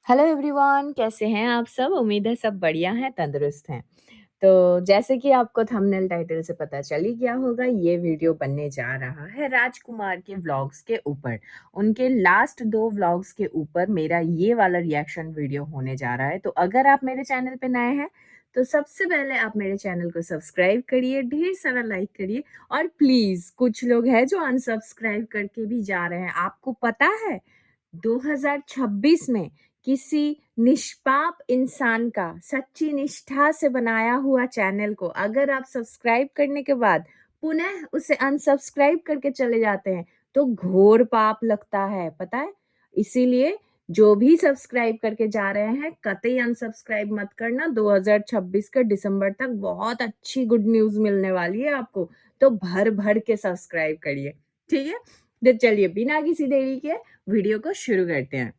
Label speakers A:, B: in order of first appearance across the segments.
A: Hello everyone, कैसे हैं आप सब? उम्मीद है सब बढ़िया हैं, तंदुरुस्त हैं। तो जैसे कि आपको थंबनेल टाइटल से पता चल ही गया होगा, ये वीडियो बनने जा रहा है राजकुमार के व्लॉग्स के ऊपर। उनके लास्ट 2 व्लॉग्स के ऊपर मेरा ये वाला रिएक्शन वीडियो होने जा रहा है। तो अगर आप मेरे चैनल पे नए हैं, तो सबसे पहले आप मेरे चैनल को सब्सक्राइब करिए, ढेर सारा लाइक करिए और प्लीज़ कुछ लोग हैं जो अनसब्सक्राइब करके भी जा रहे हैं। आपको पता है 2026 में किसी निष्पाप इंसान का सच्ची निष्ठा से बनाया हुआ चैनल को अगर आप सब्सक्राइब करने के बाद पुनः उसे अनसब्सक्राइब करके चले जाते हैं तो घोर पाप लगता है, पता है। इसीलिए जो भी सब्सक्राइब करके जा रहे हैं कतई अनसब्सक्राइब मत करना। 2026 के दिसंबर तक बहुत अच्छी गुड न्यूज मिलने वाली है आपको, तो भर भर के सब्सक्राइब करिए, ठीक है। तो चलिए बिना किसी देरी के वीडियो को शुरू करते हैं।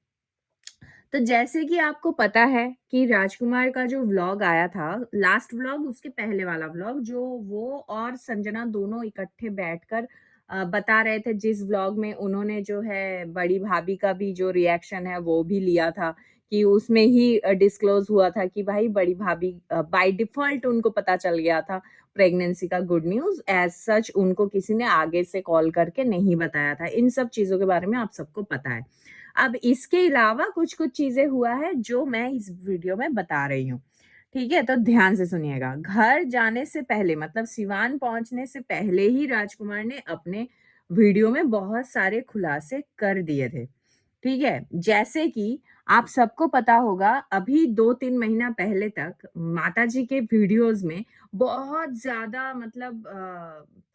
A: तो जैसे कि आपको पता है कि राजकुमार का जो व्लॉग आया था, लास्ट व्लॉग, उसके पहले वाला व्लॉग, जो वो और संजना दोनों इकट्ठे बैठकर बता रहे थे, जिस व्लॉग में उन्होंने जो है बड़ी भाभी का भी जो रिएक्शन है वो भी लिया था, कि उसमें ही डिस्क्लोज हुआ था कि भाई बड़ी भाभी बाय डिफॉल्ट उनको पता चल गया था प्रेगनेंसी का गुड न्यूज। एज सच उनको किसी ने आगे से कॉल करके नहीं बताया था। इन सब चीजों के बारे में आप सबको पता है। अब इसके अलावा कुछ कुछ चीजें हुआ है जो मैं इस वीडियो में बता रही हूँ, ठीक है। तो ध्यान से सुनिएगा। घर जाने से पहले, मतलब सिवान पहुंचने से पहले ही राजकुमार ने अपने वीडियो में बहुत सारे खुलासे कर दिए थे, ठीक है। जैसे कि आप सबको पता होगा, अभी 2-3 महीना पहले तक माताजी के वीडियोस में बहुत ज्यादा, मतलब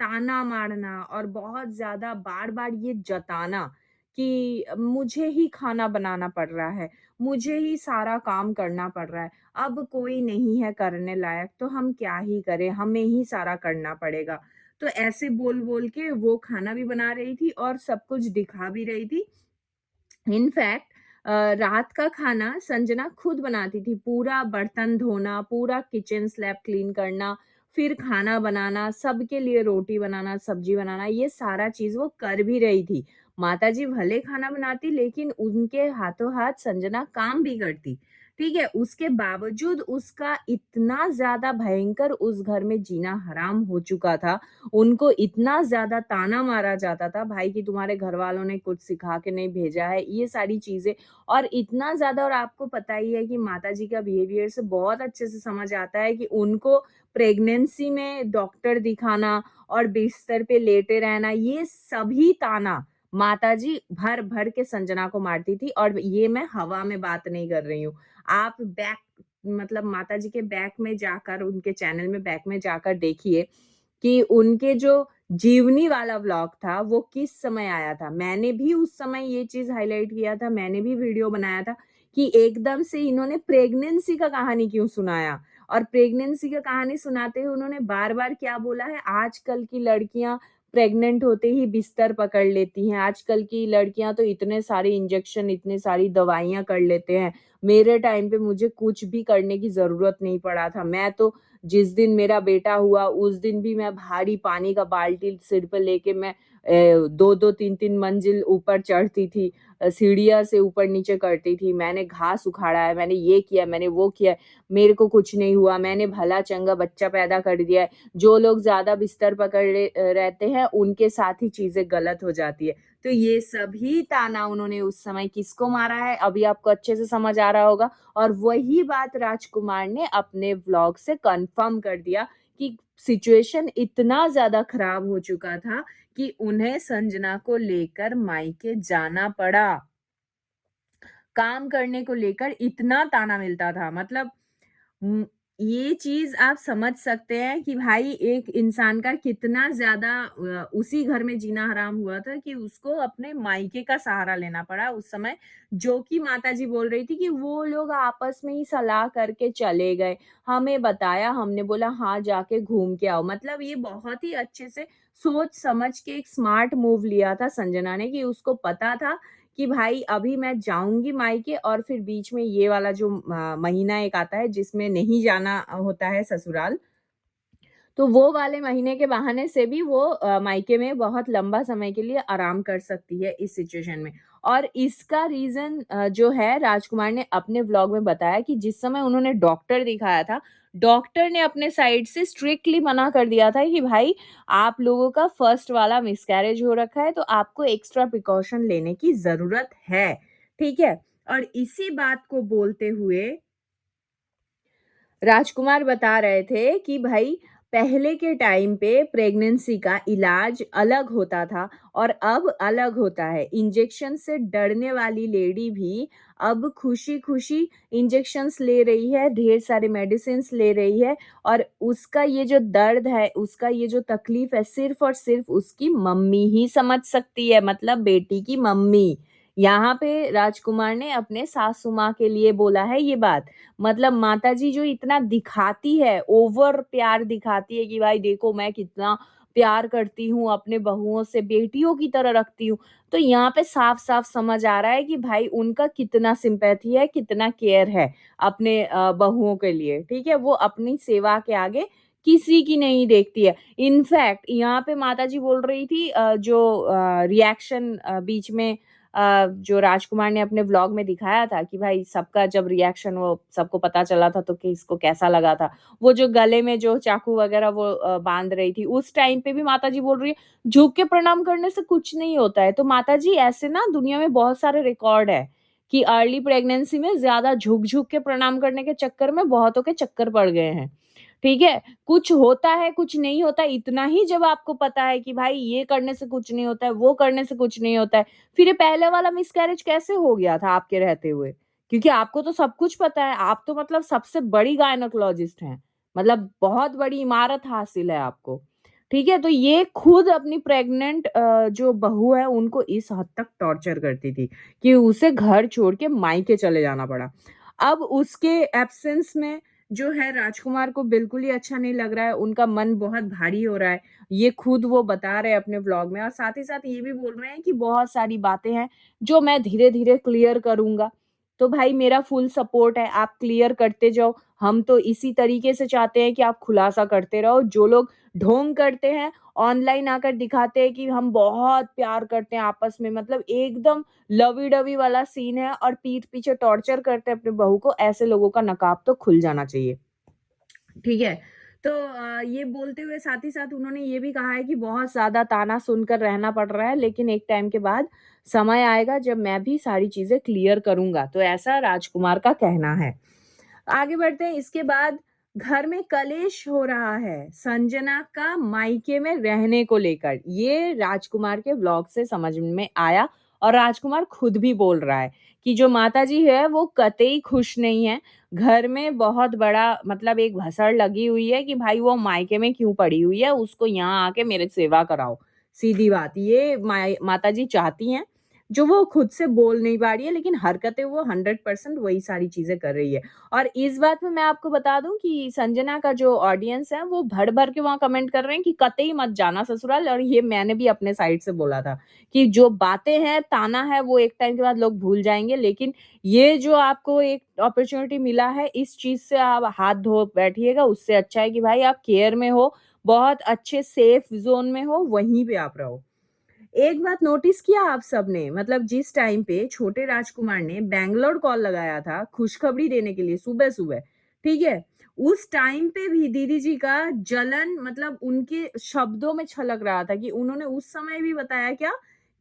A: ताना मारना और बहुत ज्यादा बार बार ये जताना कि मुझे ही खाना बनाना पड़ रहा है, मुझे ही सारा काम करना पड़ रहा है, अब कोई नहीं है करने लायक तो हम क्या ही करें, हमें ही सारा करना पड़ेगा। तो ऐसे बोल बोल के वो खाना भी बना रही थी और सब कुछ दिखा भी रही थी। इनफैक्ट रात का खाना संजना खुद बनाती थी, पूरा बर्तन धोना, पूरा किचन स्लैब क्लीन करना, फिर खाना बनाना, सबके लिए रोटी बनाना, सब्जी बनाना, ये सारा चीज वो कर भी रही थी। माताजी भले खाना बनाती लेकिन उनके हाथों हाथ संजना काम भी करती, ठीक है। उसके बावजूद उसका इतना ज्यादा भयंकर उस घर में जीना हराम हो चुका था, उनको इतना ज्यादा ताना मारा जाता था, भाई कि तुम्हारे घर वालों ने कुछ सिखा के नहीं भेजा है, ये सारी चीजें। और इतना ज्यादा, और आपको पता ही है कि माताजी का बिहेवियर से बहुत अच्छे से समझ आता है कि उनको प्रेगनेंसी में डॉक्टर दिखाना और बिस्तर पे लेटे रहना, ये सभी ताना माताजी भर भर के संजना को मारती थी। और ये मैं हवा में बात नहीं कर रही हूँ, आप बैक, मतलब माताजी के बैक में जाकर, उनके चैनल में बैक में जाकर देखिए कि उनके जो जीवनी वाला व्लॉग था वो किस समय आया था। मैंने भी उस समय ये चीज हाईलाइट किया था, मैंने भी वीडियो बनाया था कि एकदम से इन्होंने प्रेगनेंसी का कहानी क्यों सुनाया। और प्रेगनेंसी का कहानी सुनाते हुए उन्होंने बार बार क्या बोला है, आजकल की लड़कियां प्रेग्नेंट होते ही बिस्तर पकड़ लेती हैं, आजकल की लड़कियां तो इतने सारे इंजेक्शन, इतने सारी दवाइयां कर लेते हैं, मेरे टाइम पे मुझे कुछ भी करने की जरूरत नहीं पड़ा था, मैं तो जिस दिन मेरा बेटा हुआ उस दिन भी मैं भारी पानी का बाल्टी सिर पे लेके मैं 2-2 3-3 मंजिल ऊपर चढ़ती थी, सीढ़ियाँ से ऊपर नीचे करती थी, मैंने घास उखाड़ा है, मैंने ये किया, मैंने वो किया है, मेरे को कुछ नहीं हुआ, मैंने भला चंगा बच्चा पैदा कर दिया है। जो लोग ज्यादा बिस्तर पकड़े रहते हैं उनके साथ ही चीजें गलत हो जाती है। तो ये सभी ताना उन्होंने उस समय किसको मारा है, अभी आपको अच्छे से समझ आ रहा होगा। और वही बात राजकुमार ने अपने व्लॉग से कंफर्म कर दिया कि सिचुएशन इतना ज्यादा खराब हो चुका था कि उन्हें संजना को लेकर मायके जाना पड़ा। काम करने को लेकर इतना ताना मिलता था, मतलब हम्म, ये चीज आप समझ सकते हैं कि भाई एक इंसान का कितना ज्यादा उसी घर में जीना हराम हुआ था कि उसको अपने मायके का सहारा लेना पड़ा उस समय। जो कि माताजी बोल रही थी कि वो लोग आपस में ही सलाह करके चले गए, हमें बताया, हमने बोला हाँ जाके घूम के आओ। मतलब ये बहुत ही अच्छे से सोच समझ के एक स्मार्ट मूव लिया था संजना ने, कि उसको पता था कि भाई अभी मैं जाऊंगी मायके और फिर बीच में ये वाला जो महीना एक आता है जिसमें नहीं जाना होता है ससुराल, तो वो वाले महीने के बहाने से भी वो मायके में बहुत लंबा समय के लिए आराम कर सकती है इस सिचुएशन में। और इसका रीज़न जो है राजकुमार ने अपने व्लॉग में बताया कि जिस समय उन्होंने डॉक्टर दिखाया था, डॉक्टर ने अपने साइड से स्ट्रिक्टली मना कर दिया था कि भाई आप लोगों का फर्स्ट वाला मिसकैरेज हो रखा है, तो आपको एक्स्ट्रा प्रिकॉशन लेने की ज़रूरत है, ठीक है? और इसी बात को बोलते हुए राजकुमार बता रहे थे कि भाई पहले के टाइम पे प्रेगनेंसी का इलाज अलग होता था और अब अलग होता है। इंजेक्शन से डरने वाली लेडी भी अब खुशी-खुशी इंजेक्शंस ले रही है, ढेर सारे मेडिसिन्स ले रही है और उसका ये जो दर्द है, उसका ये जो तकलीफ है, सिर्फ़ और सिर्फ़ उसकी मम्मी ही समझ सकती है, मतलब बेटी की मम्मी। यहाँ पे राजकुमार ने अपने सासू माँ के लिए बोला है ये बात। मतलब माताजी जो इतना दिखाती है, ओवर प्यार दिखाती है कि भाई देखो मैं कितना प्यार करती हूँ अपने बहुओं से, बेटियों की तरह रखती हूँ। तो यहाँ पे साफ-साफ समझ आ रहा है कि भाई उनका कितना सिम्पैथी है, कितना केयर है अपने बहुओं के लिए, ठीक है? वो अपनी सेवा के आगे किसी की नहीं देखती है। इनफैक्ट यहाँ पे माताजी बोल रही थी रिएक्शन बीच में जो राजकुमार ने अपने व्लॉग में दिखाया था कि भाई सबका जब रिएक्शन वो सबको पता चला था तो कि इसको कैसा लगा था। वो जो गले में जो चाकू वगैरह वो बाँध रही थी, उस टाइम पे भी माताजी बोल रही है, झुक के प्रणाम करने से कुछ नहीं होता है। तो माताजी ऐसे ना दुनिया में बहुत सारे रिकॉर्ड है कि अर्ली प्रेगनेंसी में ज़्यादा झुक-झुक के प्रणाम करने के चक्कर में बहुतों के चक्कर पड़ गए हैं। ठीक है? कुछ होता है, कुछ नहीं होता, इतना ही जब आपको पता है कि भाई ये करने से कुछ नहीं होता है, वो करने से कुछ नहीं होता है, फिर ये पहले वाला मिसकैरेज कैसे हो गया था आपके रहते हुए? क्योंकि आपको तो सब कुछ पता है, आप तो मतलब सबसे बड़ी गायनेकोलॉजिस्ट हैं, मतलब बहुत बड़ी इमारत हासिल है आपको, ठीक है? तो ये खुद अपनी प्रेग्नेंट जो बहू है, उनको इस हद तक टॉर्चर करती थी कि उसे घर छोड़ के मायके चले जाना पड़ा। अब उसके एब्सेंस में जो है राजकुमार को बिल्कुल ही अच्छा नहीं लग रहा है, उनका मन बहुत भारी हो रहा है। ये खुद वो बता रहे हैं अपने व्लॉग में और साथ ही साथ ये भी बोल रहे हैं कि बहुत सारी बातें हैं, जो मैं धीरे-धीरे क्लियर करूँगा। तो भाई मेरा फुल सपोर्ट है, आप क्लियर करते जाओ। हम तो इसी तरीके से चाहते हैं कि आप खुलासा करते रहो। जो लोग ढोंग करते हैं, ऑनलाइन आकर दिखाते हैं कि हम बहुत प्यार करते हैं आपस में, मतलब एकदम लवी-डवी वाला सीन है और पीठ पीछे टॉर्चर करते हैं अपनी बहू को, ऐसे लोगों का नकाब तो खुल जाना चाहिए। ठीक है? तो ये बोलते हुए साथ ही साथ उन्होंने ये भी कहा है कि बहुत ज़्यादा ताना सुनकर रहना पड़ रहा है, लेकिन एक टाइम के बाद समय आएगा जब मैं भी सारी चीज़ें क्लियर करूँगा। तो ऐसा राजकुमार का कहना है। आगे बढ़ते हैं, इसके बाद घर में कलेश हो रहा है संजना का मायके में रहने को लेकर। ये राजकुमार के व्लॉग से समझ में आया और राजकुमार खुद भी बोल रहा है कि जो माताजी है वो कतई खुश नहीं है। घर में बहुत बड़ा मतलब एक भसड़ लगी हुई है कि भाई वो मायके में क्यों पड़ी हुई है, उसको यहाँ आके मेरे सेवा कराओ। सीधी बात, ये माताजी चाहती हैं, जो वो खुद से बोल नहीं पा रही है, लेकिन हरकतें वो 100% वही सारी चीज़ें कर रही है। और इस बात में मैं आपको बता दूँ कि संजना का जो ऑडियंस है, वो भर-भर के वहाँ कमेंट कर रहे हैं कि कतई मत जाना ससुराल, और ये मैंने भी अपने साइड से बोला था कि जो बातें हैं, ताना है, वो एक टाइम के बाद लोग भूल जाएँगे, लेकिन ये जो आपको एक अपॉर्च्युनिटी मिला है, इस चीज़ से आप हाथ धो बैठिएगा। उससे अच्छा है कि भाई आप केयर में हो, बहुत अच्छे सेफ ज़ोन में हो, वहीं पे आप रहो। एक बात नोटिस किया आप सबने, मतलब जिस टाइम पे छोटे राजकुमार ने बैंगलोर कॉल लगाया था खुशखबरी देने के लिए सुबह-सुबह, ठीक है? उस टाइम पे भी दीदी जी का जलन मतलब उनके शब्दों में छलक रहा था कि उन्होंने उस समय भी बताया क्या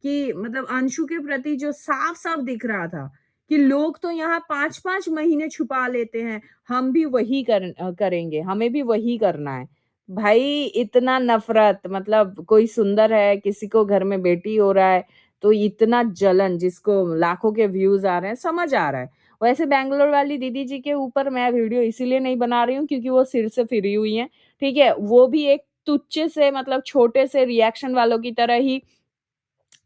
A: कि मतलब अंशु के प्रति जो साफ-साफ दिख रहा था कि लोग तो यहाँ 5-5 महीने छुपा लेते हैं, हम भी वही करेंगे, हमें भी वही करना है। भाई इतना नफ़रत, मतलब कोई सुंदर है, किसी को घर में बेटी हो रहा है, तो इतना जलन जिसको लाखों के व्यूज़ आ रहे हैं, समझ आ रहा है। वैसे बैंगलोर वाली दीदी जी के ऊपर मैं वीडियो इसीलिए नहीं बना रही हूँ क्योंकि वो सिर से फिरी हुई हैं, ठीक है? वो भी एक तुच्छ से मतलब छोटे से रिएक्शन वालों की तरह ही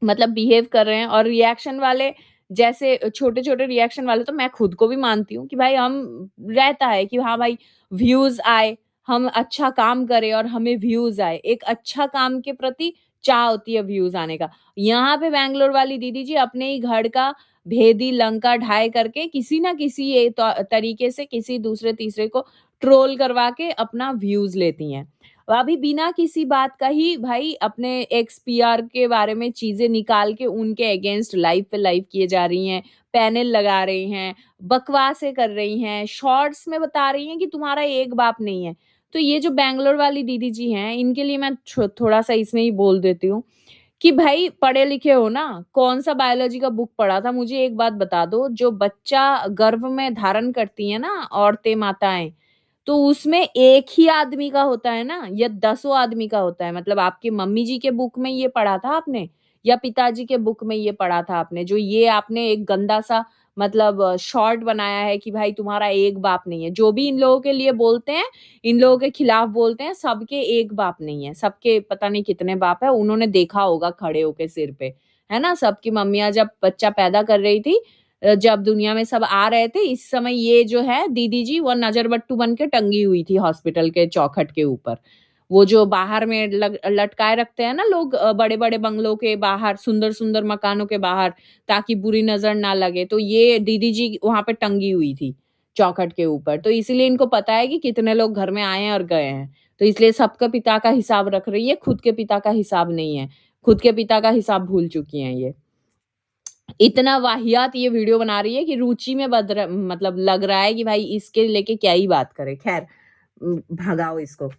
A: मतलब बिहेव कर रहे हैं, और रिएक्शन वाले जैसे छोटे-छोटे रिएक्शन वाले तो मैं खुद को भी मानती हूँ कि भाई हम रहता है कि हाँ भाई व्यूज़ आए, हम अच्छा काम करें और हमें व्यूज़ आए। एक अच्छा काम के प्रति चाह होती है व्यूज़ आने का। यहाँ पे बैंगलोर वाली दीदी जी अपने ही घर का भेदी लंका ढाई करके किसी न किसी तरीके से किसी दूसरे तीसरे को ट्रोल करवा के अपना व्यूज़ लेती हैं। अभी बिना किसी बात का ही भाई अपने एक्स पीआर के बारे में चीज़ें निकाल के उनके अगेंस्ट लाइव पे लाइव किए जा रही हैं, पैनल लगा रही हैं, बकवासें कर रही हैं, शॉर्ट्स में बता रही हैं कि तुम्हारा एक बाप नहीं है। तो ये जो बैंगलोर वाली दीदी जी हैं, इनके लिए मैं थोड़ा-सा इसमें ही बोल देती हूँ कि भाई पढ़े लिखे हो ना, कौन-सा बायोलॉजी का बुक पढ़ा था? मुझे एक बात बता दो, जो बच्चा गर्भ में धारण करती हैं ना औरतें, माताएँ, तो उसमें एक ही आदमी का होता है ना या दसों आदमी का होता है? मतलब आपकी मम्मी जी के बुक में ये पढ़ा था आपने या पिताजी के बुक में ये पढ़ा था आपने? जो ये आपने एक गंदा-सा मतलब शॉर्ट बनाया है कि भाई तुम्हारा एक बाप नहीं है। जो भी इन लोगों के लिए बोलते हैं, इन लोगों के खिलाफ बोलते हैं, सबके एक बाप नहीं है, सबके पता नहीं कितने बाप हैं, उन्होंने देखा होगा खड़े होके सिर पे, है ना? सबकी मम्मियाँ जब बच्चा पैदा कर रही थी जब दुनिया में सब आ रहे थे, इस समय ये जो है दीदी जी वो नज़रबट्टू बन के टंगी हुई थी हॉस्पिटल के चौखट के ऊपर। वो जो बाहर में लटकाए रखते हैं ना लोग बड़े-बड़े बंगलों के बाहर, सुंदर-सुंदर मकानों के बाहर, ताकि बुरी नज़र ना लगे, तो ये दीदी जी वहाँ पे टंगी हुई थी, चौखट के ऊपर। तो इसीलिए इनको पता है कि कितने लोग घर में आए हैं और गए हैं। तो इसलिए सबका पिता का हिसाब रख रही है, खुद के पिता का हिसाब नहीं है। खुद के पिता का हिसाब भूल चुकी हैं ये। इतना वाहियात ये वीडियो बना रही है कि रुचि में मतलब लग रहा है कि भाई इसके लेके क्या ही बात करें। ख़ैर भगाओ इसको।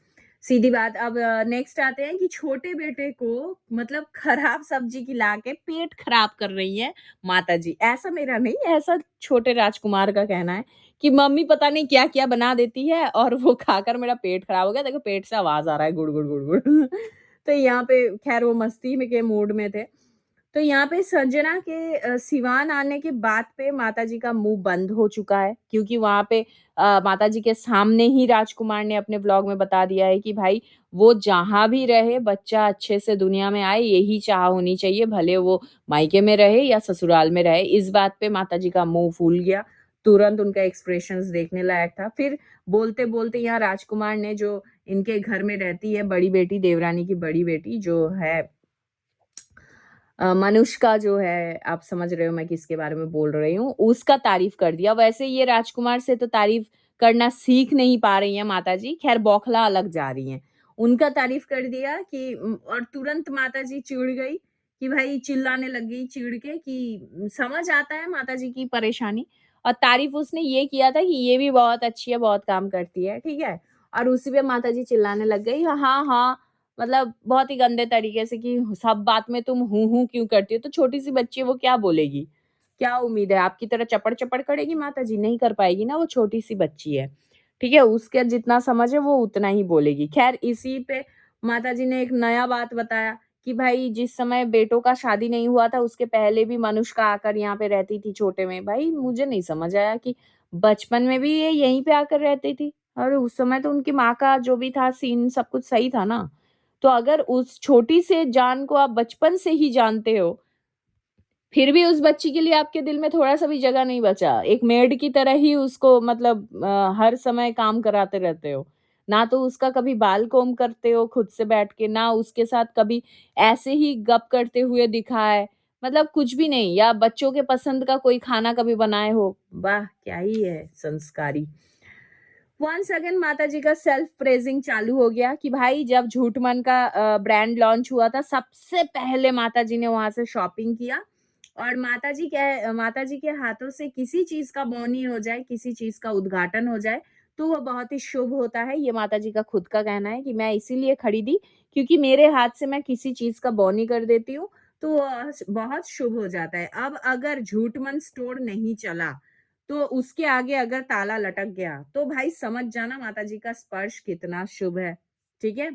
A: सीधी बात अब नेक्स्ट आते हैं कि छोटे बेटे को मतलब खराब सब्ज़ी खिला के पेट खराब कर रही है माताजी। ऐसा मेरा नहीं, ऐसा छोटे राजकुमार का कहना है कि मम्मी पता नहीं क्या-क्या बना देती है और वो खाकर मेरा पेट खराब हो गया। देखो पेट से आवाज़ आ रहा है गुड़, गुड़, गुड़, गुड़। तो यहाँ पे ख़ैर वो मस्ती में के मूड में थे। तो यहाँ पे संजना के सिवान आने के बाद पे माताजी का मुँह बंद हो चुका है क्योंकि वहाँ पे माताजी के सामने ही राजकुमार ने अपने व्लॉग में बता दिया है कि भाई वो जहाँ भी रहे बच्चा अच्छे से दुनिया में आए यही चाह होनी चाहिए, भले वो मायके में रहे या ससुराल में रहे। इस बात पे माताजी का मुँह फूल गया, तुरंत उनका एक्सप्रेशंस देखने लायक था। फिर बोलते-बोलते यहाँ राजकुमार ने जो इनके घर में रहती है बड़ी बेटी, देवरानी की बड़ी बेटी जो है मनुष्का जो है, आप समझ रहे हो मैं किसके बारे में बोल रही हूँ, उसका तारीफ़ कर दिया। वैसे ये राजकुमार से तो तारीफ़ करना सीख नहीं पा रही हैं माताजी, ख़ैर बौखला अलग जा रही हैं। उनका तारीफ़ कर दिया कि और तुरंत माताजी चिढ़ गई कि भाई चिल्लाने लग गई चिढ़ के कि समझ आता है माताजी की परेशानी और तारीफ़ उसने ये किया था कि ये भी बहुत अच्छी है, बहुत काम करती है, ठीक है? और उसी पे माताजी चिल्लाने लग गई, हाँ, हाँ, मतलब बहुत ही गंदे तरीके से कि सब बात में तुम हूँ, हूँ क्यों करती हो? तो छोटी-सी बच्ची है वो क्या बोलेगी? क्या उम्मीद है आपकी तरह चपड़-चपड़ करेगी माताजी? नहीं कर पाएगी ना, वो छोटी-सी बच्ची है। ठीक है? उसके जितना समझ है वो उतना ही बोलेगी। ख़ैर इसी पे माताजी ने एक नया बात बताया कि भाई जिस समय बेटों का शादी नहीं हुआ था उसके पहले भी मनुष्का आकर यहाँ पे रहती थी छोटे में। भाई मुझे नहीं समझ आया कि बचपन में भी ये यहीं पे आकर रहती थी और उस समय तो उनकी माँ का जो भी था सीन सब कुछ सही था ना। तो अगर उस छोटी से जान को आप बचपन से ही जानते हो, फिर भी उस बच्ची के लिए आपके दिल में थोड़ा-सा भी जगह नहीं बचा। एक मेड की तरह ही उसको मतलब हर समय काम कराते रहते हो। ना तो उसका कभी बाल कोम्ब करते हो खुद से बैठ के, ना उसके साथ कभी ऐसे ही गप करते हुए दिखा है। मतलब कुछ भी नहीं या बच्चों के पसंद का कोई खाना कभी बनाए हो। वाह! क्या ही है संस्कारी। वन्स अगेन माताजी का सेल्फ प्रेज़िंग चालू हो गया कि भाई जब झूठमन का ब्रांड लॉन्च हुआ था, सबसे पहले माताजी ने वहाँ से शॉपिंग किया और माताजी के हाथों से किसी चीज़ का बौनी हो जाए, किसी चीज़ का उद्घाटन हो जाए, तो वो बहुत ही शुभ होता है। ये माताजी का खुद का कहना है कि मैं इसीलिए खरीदी क्योंकि मेरे हाथ से मैं किसी चीज़ का बौनी कर देती हूँ, तो बहुत शुभ हो जाता है। अब अगर झूठमन स्टोर नहीं चला तो उसके आगे अगर ताला लटक गया, तो भाई समझ जाना माताजी का स्पर्श कितना शुभ है, ठीक है?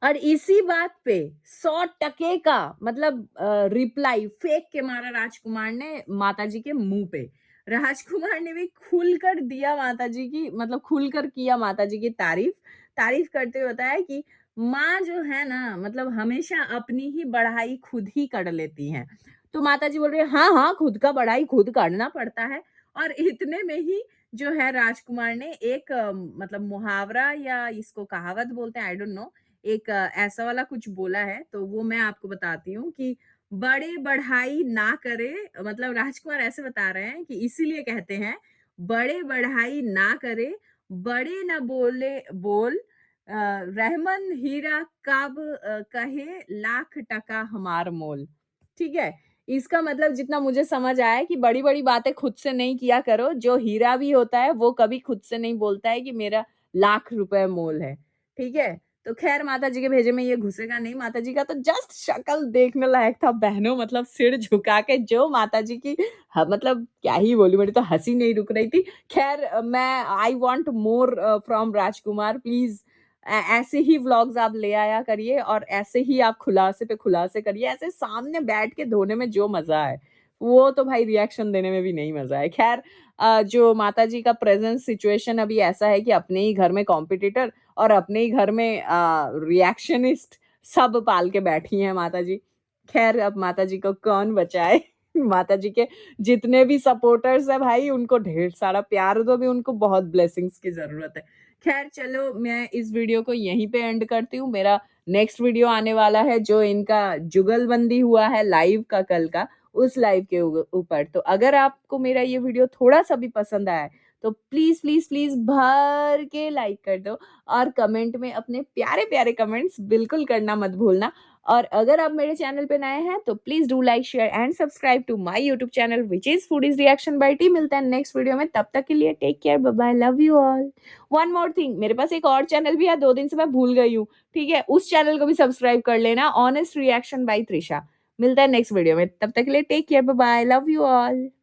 A: और इसी बात पे 100% का मतलब रिप्लाई फेंक के मारा राजकुमार ने माताजी के मुँह पे। राजकुमार ने भी खुलकर दिया माताजी की मतलब खुलकर किया माताजी की तारीफ़। तारीफ़ करते हुए बताया कि माँ जो है ना मतलब हमेशा अपनी ही बढ़ाई खुद ही कर लेती हैं। तो माताजी बोल रही है, "हाँ, हाँ, खुद का बढ़ाई खुद करना पड़ता है।" और इतने में ही जो है राजकुमार ने एक मतलब मुहावरा या इसको कहावत बोलते हैं आई डोंट नो एक ऐसा वाला कुछ बोला है, तो वो मैं आपको बताती हूँ कि बड़े बढ़ाई ना करे मतलब राजकुमार ऐसे बता रहे हैं कि इसीलिए कहते हैं, बड़े बढ़ाई ना करे, बड़े ना बोले बोल, रहमन हीरा कब कहे लाख टका हमार मोल। ठीक है? इसका मतलब जितना मुझे समझ आया है कि बड़ी-बड़ी बातें खुद से नहीं किया करो, जो हीरा भी होता है वो कभी खुद से नहीं बोलता है कि मेरा लाख रुपए मोल है। ठीक है? तो ख़ैर माताजी के भेजे में ये घुसेगा नहीं, माताजी का तो जस्ट शक्ल देखने लायक था बहनों, मतलब सिर झुका के जो माताजी की मतलब क्या ही बोलूँ, मेरी तो हँसी नहीं रुक रही थी। ख़ैर मैं I want more from Rajkumar, please ऐसे ही व्लॉग्स आप ले आया करिए और ऐसे ही आप खुलासे पे खुलासे करिए। ऐसे सामने बैठ के धोने में जो मज़ा है, वो तो भाई रिएक्शन देने में भी नहीं मज़ा है। ख़ैर जो माताजी का प्रेज़ेंट सिचुएशन अभी ऐसा है कि अपने ही घर में कॉम्पिटिटर और अपने ही घर में रिएक्शनिस्ट सब पाल के बैठी हैं माताजी। ख़ैर अब माताजी को कौन बचाए? माताजी के जितने भी सपोर्टर्स हैं भाई, उनको ढेर सारा प्यार दो, अभी उनको बहुत ब्लेसिंग्स की ज़रूरत है। ख़ैर चलो मैं इस वीडियो को यहीं पे एंड करती हूँ। मेरा नेक्स्ट वीडियो आने वाला है जो इनका जुगलबंदी हुआ है लाइव का कल का, उस लाइव के ऊपर। तो अगर आपको मेरा ये वीडियो थोड़ा-सा भी पसंद आया है, तो प्लीज़, प्लीज़, प्लीज़ भर के लाइक कर दो और कमेंट में अपने प्यारे-प्यारे कमेंट्स बिल्कुल करना मत भूलना। और अगर आप मेरे चैनल पे नए हैं, तो please do like, share and subscribe to my YouTube channel which is foodies reaction by T. मिलते हैं नेक्स्ट वीडियो में, तब तक के लिए take care, bye bye, love you all. One more thing, मेरे पास एक और चैनल भी है, 2 दिन से मैं भूल गई हूँ, ठीक है? उस चैनल को भी सब्सक्राइब कर लेना, ऑनेस्ट रिएक्शन बाय त्रिशा। मिलता है नेक्स्ट वीडियो में, तब तक के लिए take care, bye bye, love you all.